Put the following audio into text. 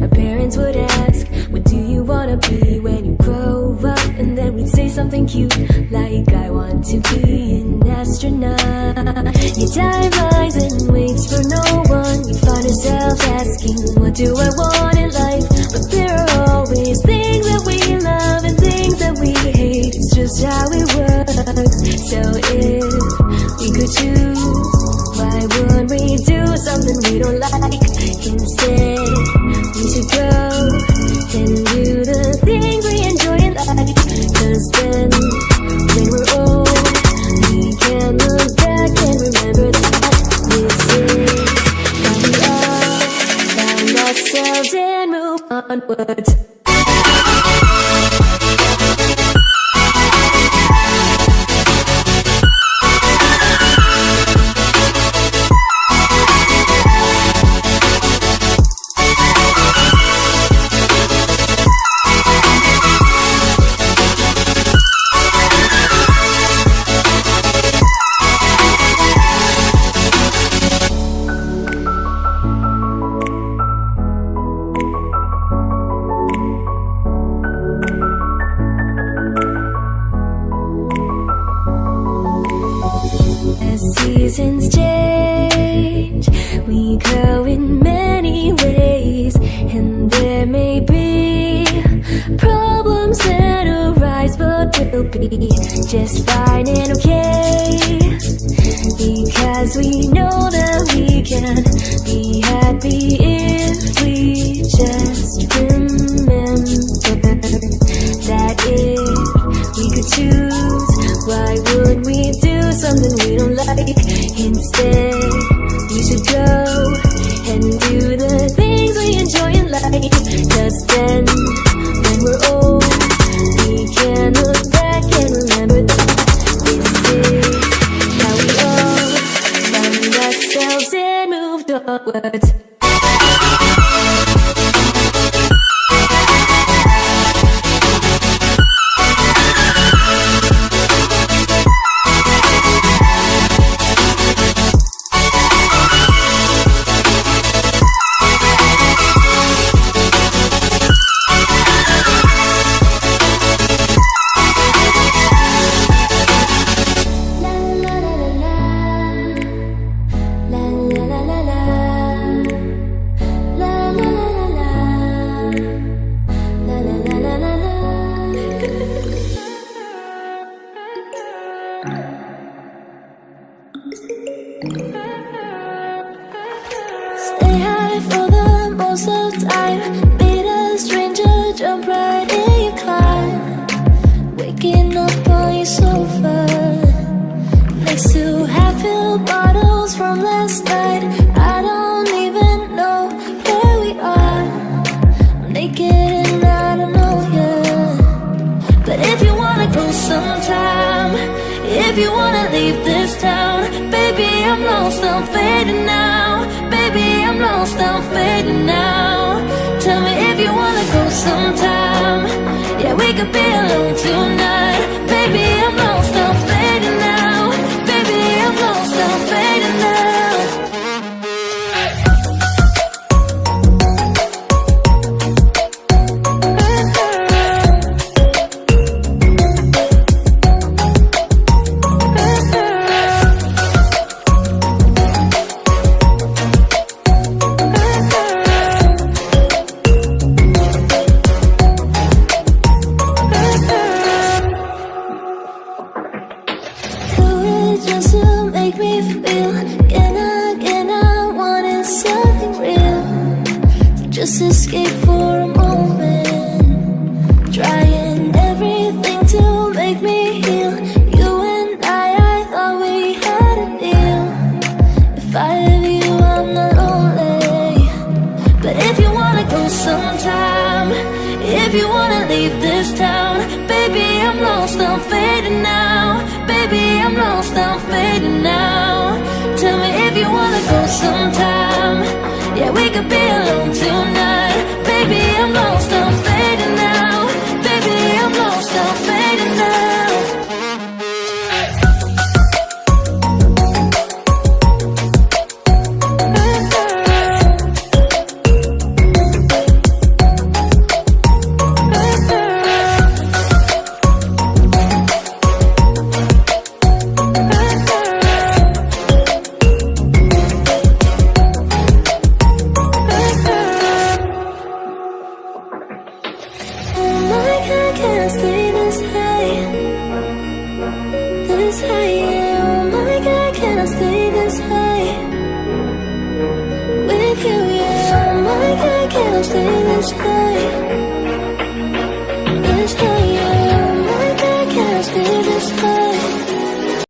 Our parents would ask, what do you wanna be when you grow up? And then we'd say something cute, like I want to be an astronaut. Your time flies and waits for no one. We find ourselves asking, what do I want in life? But there are always things that we love and things that we hate. It's just how it works. So if we could choose, why would we do something we don't like? Instead, we should go and do the things we enjoy in life. Cause then, when we're old, we can look back and remember that this is how we all found ourselves and move onwards. Seasons change, we grow in many ways, and there may be problems that arise, but we'll be just fine and okay, because we know that we can be happy if we just remember that if we could choose, why would we do something we don't like? Instead, we should go and do the things we enjoy in life, 'cause then when we're old, we can look back and remember that this is how we all found ourselves and moved onwards. Stay high for the most of the time. Meet a stranger, jump right in your climb. Waking up on your sofa next to half-filled bottles from last night. I don't even know where we are. I'm naked and I don't know you. But if you wanna go sometime, if you wanna leave this town, baby, I'm lost, I'm fading now. Baby, I'm lost, I'm fading now. Tell me if you wanna go sometime. Yeah, we could be alone tonight. Baby, I'm lost, I'm fading now. Baby, I'm lost, I'm fading now. Just to make me feel again, I wanted something real to just escape for a moment, trying everything to make me heal. You and I thought we had a deal. If I have you, I'm not lonely. But if you wanna go sometime, if you wanna leave this town, baby, I'm lost, I'm fading now. Baby, I'm lost, I'm fading now. Tell me if you wanna go sometime. Yeah, we could be alone tonight. Baby, I'm lost, I'm fading now. Baby, I'm lost, I'm fading now. Can't stay this high, this high. Oh my God, can I stay this high with you? Yeah, oh my God, can I stay this high, this high? Yeah, oh my God, can I stay this high?